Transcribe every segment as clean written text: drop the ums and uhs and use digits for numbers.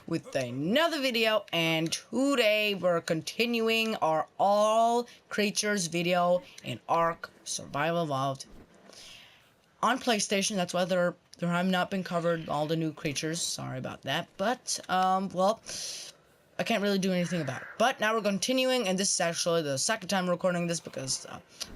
with another video, and today we're continuing our all creatures video in Ark Survivl Evolved on PlayStation. That's why there have not been covered all the new creatures. Sorry about that, but well, I can't really do anything about it. But now we're continuing, and this is actually the second time recording this because,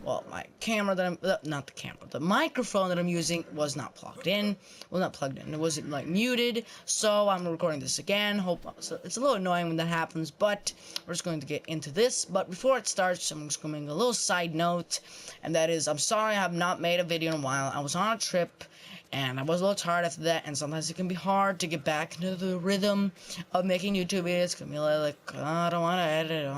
well, my camera that I'm, not the camera, the microphone that I'm using was not plugged in. Well, not plugged in. It wasn't, like, muted, so I'm recording this again. So it's a little annoying when that happens, but we're just going to get into this. But before it starts, I'm just going to make a little side note, and that is, I'm sorry I have not made a video in a while. I was on a trip, and I was a little tired after that, and sometimes it can be hard to get back into the rhythm of making YouTube videos. It can be like, oh, I don't want to edit,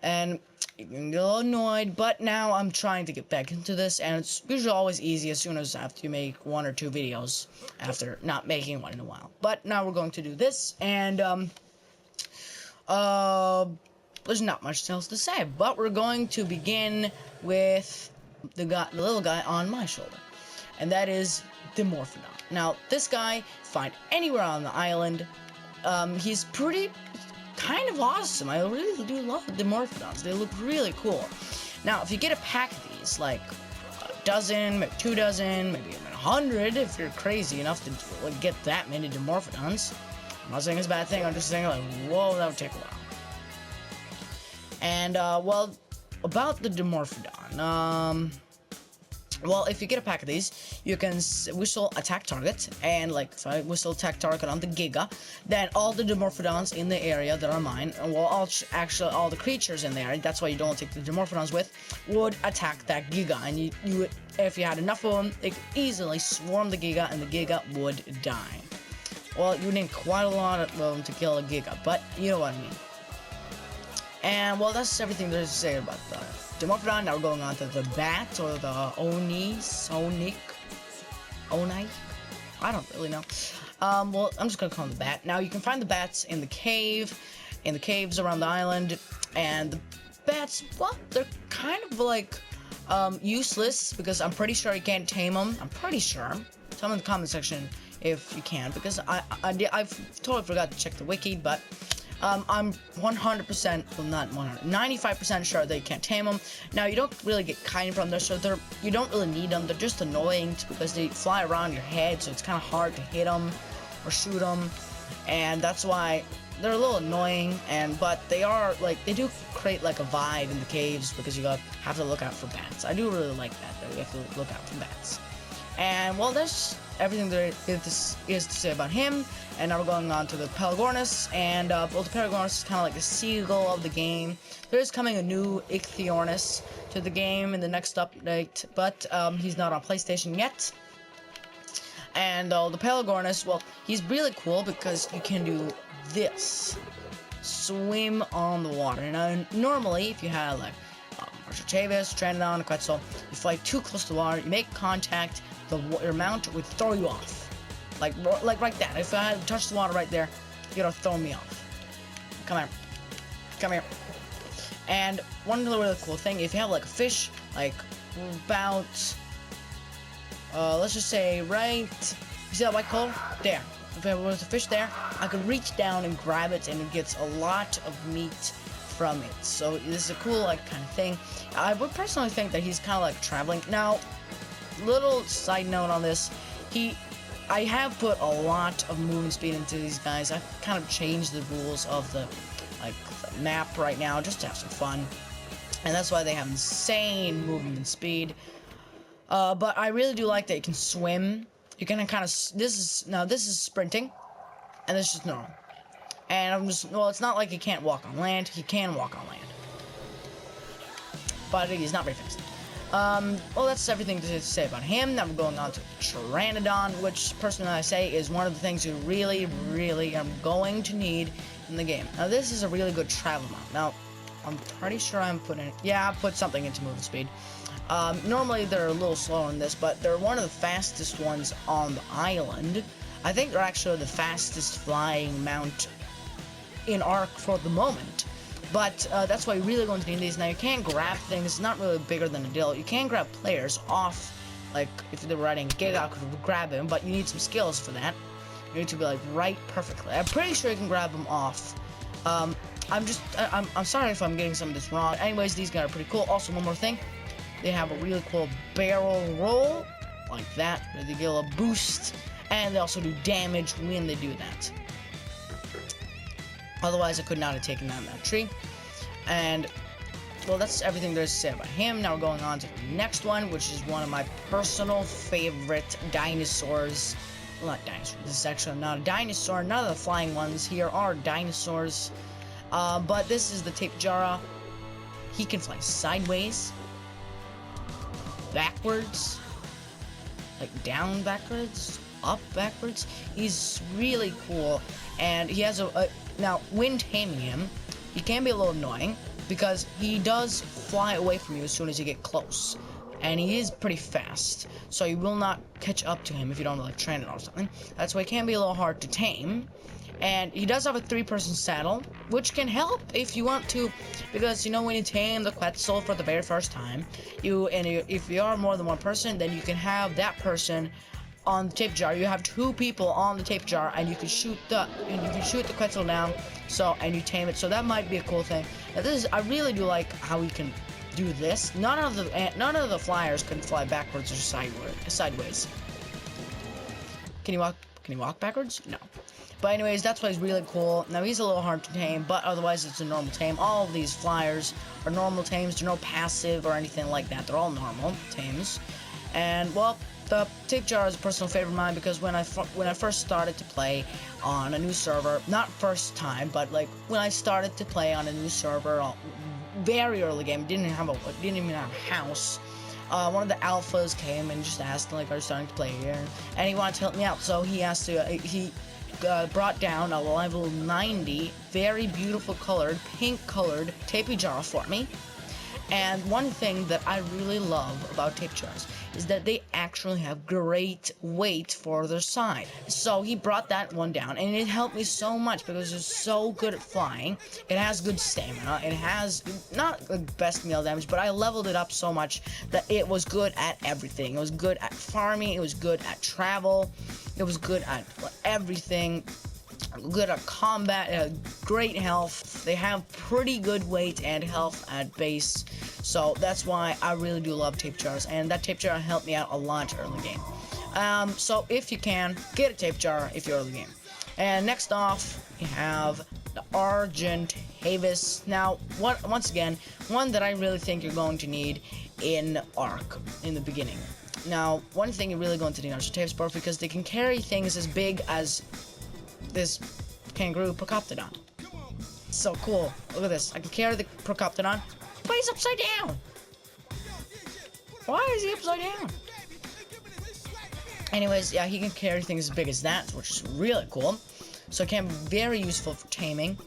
and you can get a little annoyed, but now I'm trying to get back into this, and it's usually always easy as soon as after you make 1 or 2 videos after not making one in a while. But now we're going to do this, and there's not much else to say, but we're going to begin with the little guy on my shoulder. And that is Dimorphodon. Now, this guy, find anywhere on the island. He's kind of awesome. I really do love Dimorphodons. They look really cool. Now, if you get a pack of these, like a dozen, maybe 2 dozen, maybe even 100, if you're crazy enough to like, get that many Dimorphodons. I'm not saying it's a bad thing. I'm just saying, like, whoa, that would take a while. And, well, about the Dimorphodon, well, if you get a pack of these, you can whistle attack target, and like if I whistle attack target on the Giga, then all the Dimorphodons in the area that are mine, and well, actually all the creatures in there, that's why you don't take the Dimorphodons with, would attack that Giga, and you would, if you had enough of them, they could easily swarm the Giga, and the Giga would die. Well, you need quite a lot of them to kill a Giga, but you know what I mean. And well, that's everything there is to say about that. Dimorphodon. Now we're going on to the bat, or the Oni, I don't really know. Well, I'm just gonna call him the bat. Now you can find the bats in the caves around the island, and the bats, well, they're kind of like useless because I'm pretty sure you can't tame them. I'm pretty sure. Tell me in the comment section if you can, because I've totally forgot to check the wiki, but. I'm 100%, well not 100, 95% sure that you can't tame them. Now, you don't really get kind from them, so you don't really need them. They're just annoying because they fly around your head, so it's kind of hard to hit them or shoot them. And that's why they're a little annoying, but they are, like, they do create, like, a vibe in the caves because you have to look out for bats. I do really like that you have to look out for bats. And, well, that's everything there is to say about him. And now we're going on to the Pelagornis, and, well, the Pelagornis is kind of like the seagull of the game. There is coming a new Ichthyornis to the game in the next update, but, he's not on PlayStation yet. And, the Pelagornis, well, he's really cool because you can do this. Swim on the water. Now, normally, if you had, like, Argent Davis, Trandodon, Quetzel, you fly too close to the water, you make contact, your mount would throw you off. Like right there. If I had touched the water right there, you'd have thrown me off. Come here. And one really cool thing, if you have like a fish, like about, let's just say right, you see that white color? There. If there was a fish there, I could reach down and grab it, and it gets a lot of meat from it. So this is a cool, like, kind of thing. I would personally think that he's kind of like traveling. Now, little side note on this, I have put a lot of movement speed into these guys. I've kind of changed the rules of the map right now just to have some fun, and that's why they have insane movement speed. But I really do like that you can swim. You can kind of this is sprinting, and this is normal. And well, it's not like he can't walk on land. He can walk on land, but he's not very fast. Well, that's everything to say about him. Now we're going on to Trandodon, which, personally, I say is one of the things you really, really are going to need in the game. Now, this is a really good travel mount. Now, I'm pretty sure I put something into movement speed. Normally, they're a little slower on this, but they're one of the fastest ones on the island. I think they're actually the fastest flying mount in Ark for the moment. But that's why you're really going to need these. Now, you can't grab things. It's not really bigger than a dill. You can grab players off, like if they were riding Giga, I could grab him, but you need some skills for that. You need to be like right perfectly. I'm pretty sure you can grab them off. I'm sorry if I'm getting some of this wrong. Anyways, these guys are pretty cool. Also, one more thing. They have a really cool barrel roll, like that, where they get a little boost, and they also do damage when they do that. Otherwise, I could not have taken down that tree. And, well, that's everything there is to say about him. Now we're going on to the next one, which is one of my personal favorite dinosaurs. Well, not dinosaurs. This is actually not a dinosaur. None of the flying ones here are dinosaurs. But this is the tape Jarrah. He can fly sideways, backwards, like down backwards, up backwards. He's really cool, and he has now when taming him, he can be a little annoying because he does fly away from you as soon as you get close, and he is pretty fast, so you will not catch up to him if you don't like train it or something. That's why it can be a little hard to tame. And he does have a 3-person saddle, which can help if you want to, because you know when you tame the Quetzel for the very first time, if you are more than one person, then you can have that person on the tape Jarrah. You have 2 people on the tape Jarrah, and you can shoot the Quetzel down. And you tame it. So that might be a cool thing. Now I really do like how we can do this. None of the flyers can fly backwards or sideways. Can you walk backwards? No. But anyways, that's why he's really cool. Now he's a little hard to tame, but otherwise it's a normal tame. All of these flyers are normal tames. They're no passive or anything like that. They're all normal tames. And well, the tape Jarrah is a personal favorite of mine because when I first started to play on a new server, not first time, but like when I started to play on a new server, very early game, didn't even have a house. One of the alphas came and just asked, like, are you starting to play here? And he wanted to help me out, so he brought down a level 90, very beautiful colored, pink colored tape Jarrah for me. And one thing that I really love about tape Jarrahs is that they actually have great weight for their size. So he brought that one down, and it helped me so much because it's so good at flying. It has good stamina. It has not the best meal damage, but I leveled it up so much that it was good at everything. It was good at farming. It was good at travel. It was good at everything. Good at combat. It had great health. They have pretty good weight and health at base. So that's why I really do love tape Jarrahs, and that tape Jarrah helped me out a lot early game. So if you can, get a tape Jarrah if you're early game. And next off, you have the Argent Davis. Now, once again, one that I really think you're going to need in Ark in the beginning. Now, one thing you're really going to need Argent Davis for, because they can carry things as big as this kangaroo Procoptodon. So cool. Look at this. I can carry the Procoptodon, but he's upside down. Why is he upside down? Anyways, yeah, he can carry things as big as that, which is really cool. So it can be very useful for taming.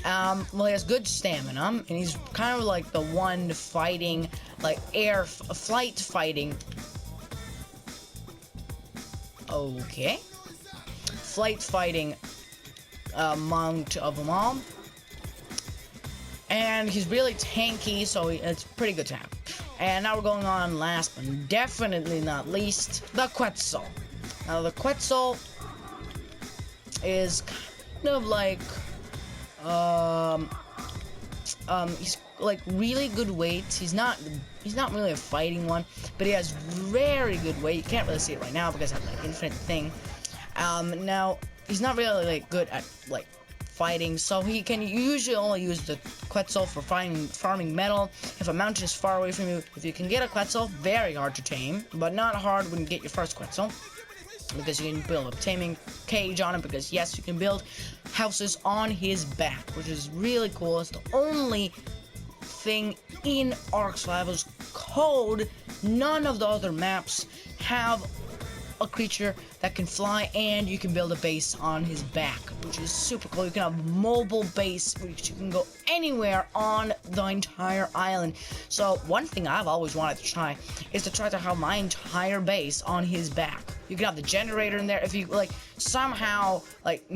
Well, he has good stamina, and he's kind of like the one fighting, like flight fighting. Okay. Flight fighting mount of them all. And he's really tanky, so it's pretty good to have. And now we're going on last but definitely not least, the Quetzel. Now the Quetzel is kind of like he's like really good weight. He's not really a fighting one, but he has very good weight. You can't really see it right now because I have like infinite thing. Now he's not really like good at like fighting, so he can usually only use the Quetzel for farming metal. If a mountain is far away from you, if you can get a Quetzel, very hard to tame, but not hard when you get your first Quetzel, because you can build a taming cage on him, because yes, you can build houses on his back, which is really cool. It's the only thing in Ark Survival's code. None of the other maps have a creature that can fly, and you can build a base on his back, which is super cool. You can have a mobile base, which you can go anywhere on the entire island. So one thing I've always wanted to try is to have my entire base on his back. You can have the generator in there if you like somehow like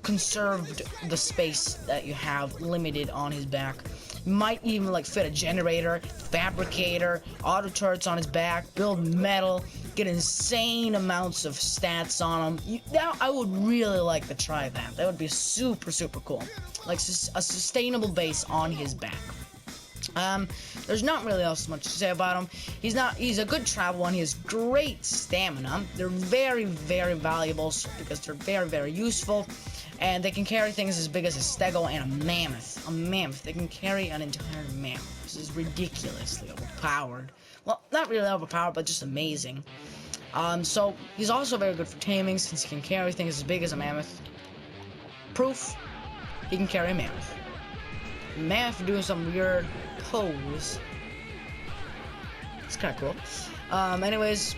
conserved the space that you have limited on his back. You might even like fit a generator, fabricator, auto turrets on his back, build metal. get insane amounts of stats on them. Now I would really like to try that. That would be super cool. Like a sustainable base on his back. There's not really else much to say about him. He's a good travel one. He has great stamina. They're very valuable because they're very useful. And they can carry things as big as a stego and a mammoth. A mammoth. They can carry an entire mammoth. This is ridiculously overpowered. Well, not really overpowered, but just amazing. So he's also very good for taming since he can carry things as big as a mammoth. Proof, he can carry a mammoth. Mammoth doing some weird pose. It's kind of cool. Anyways,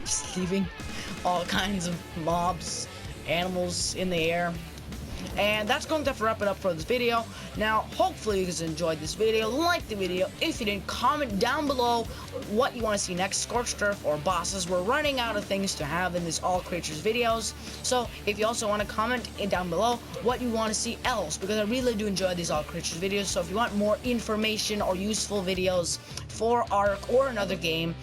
just leaving all kinds of mobs, animals in the air. And that's going to wrap it up for this video. Now, hopefully you guys enjoyed this video. Like the video. If you didn't, comment down below what you want to see next, Scorched Earth or bosses. We're running out of things to have in this All Creatures videos. So, if you also want to comment down below what you want to see else, because I really do enjoy these All Creatures videos. So, if you want more information or useful videos for Ark or another game,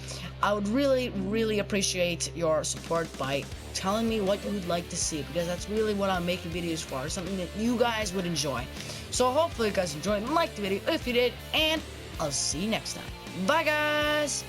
I would really appreciate your support by telling me what you would like to see, because that's really what I'm making videos for, something that you guys would enjoy. So hopefully you guys enjoyed and liked the video if you did, and I'll see you next time. Bye guys!